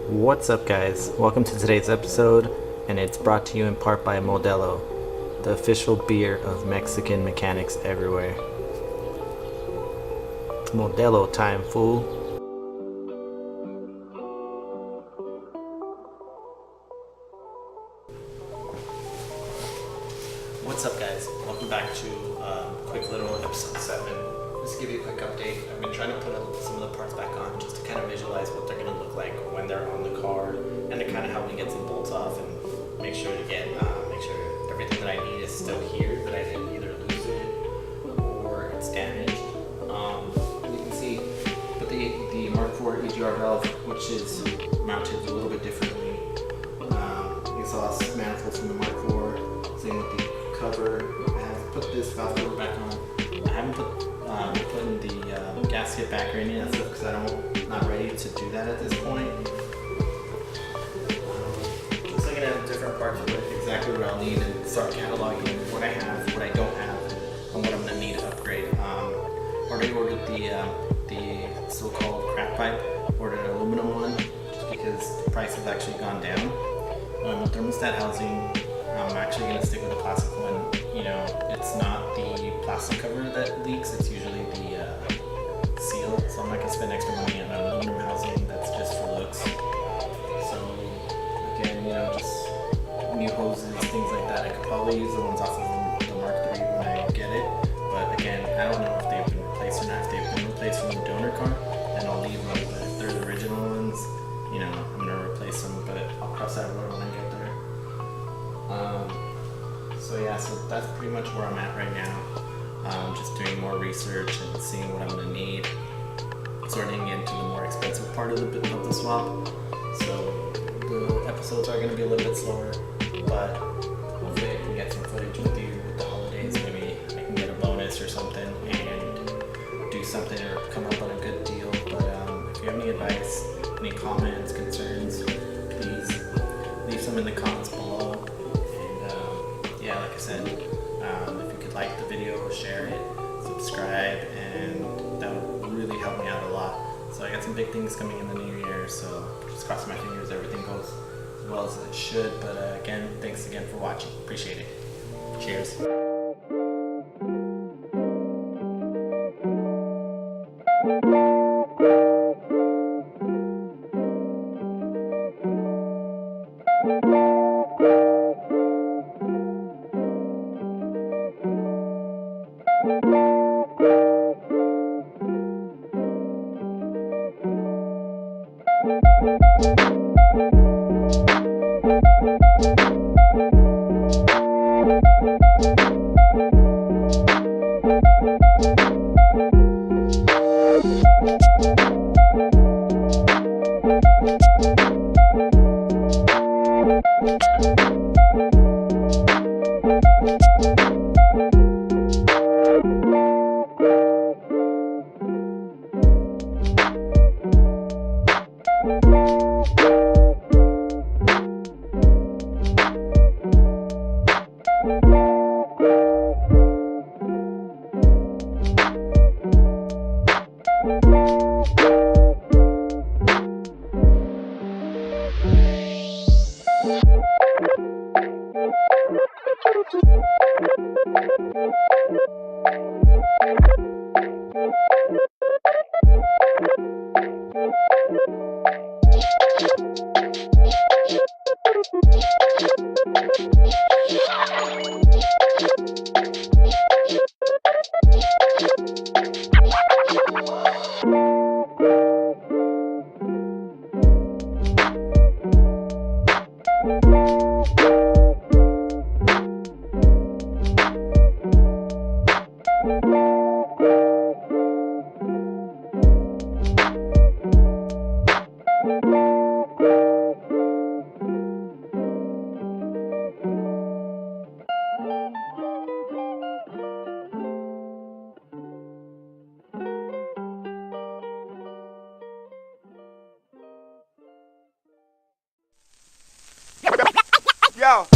What's up, guys? Welcome to today's episode, and it's brought to you in part by Modelo, the official beer of Mexican mechanics everywhere. It's Modelo time, fool. What's up, guys? Welcome back to quick little episode 7. Just to give you a quick update, I've been trying to put some of the parts back on just to kind of visualize what they're going to look like when they're on the car, and to kind of help me get some bolts off and make sure everything that I need is still here, that I didn't either lose it or it's damaged. You can see, but the Mark IV EGR valve, which is mounted a little bit differently. Exhaust manifold from the Mark IV, same with the cover. I have put this valve cover back on. I haven't putting the gasket back or any of that stuff because I'm not ready to do that at this point. Just looking at different parts of it, exactly what I'll need, and start cataloging what I have, what I don't have, and what I'm going to need to upgrade. Already ordered the so-called crack pipe. Ordered an aluminum one just because the price has actually gone down. Thermostat housing, I'm actually going to stick with the plastic one. You know, it's not the plastic cover that leaks, it's usually the seal, so I'm not going to spend extra money on aluminum housing. That's just for looks. So again, you know, just new hoses, things like that. I could probably use the ones off of the Mark III when I get it, but again, I don't know if they've been replaced or not. If they've been replaced from the donor car, then I'll leave them, but if they're the original ones, you know, I'm going to replace them, but I'll cross that road when I get there. So that's pretty much where I'm at right now. Just doing more research and seeing what I'm going to need. Sorting into the more expensive part of the swap. So the episodes are going to be a little bit slower, but hopefully I can get some footage with you with the holidays. Maybe I can get a bonus or something and do something or come up on a good deal. But if you have any advice, any comments, concerns, please leave some in the comments below. Yeah, like I said, if you could like the video, share it, subscribe, and that would really help me out a lot. So I got some big things coming in the new year, so just cross my fingers everything goes as well as it should. But again, thanks again for watching. Appreciate it. Cheers. Yo.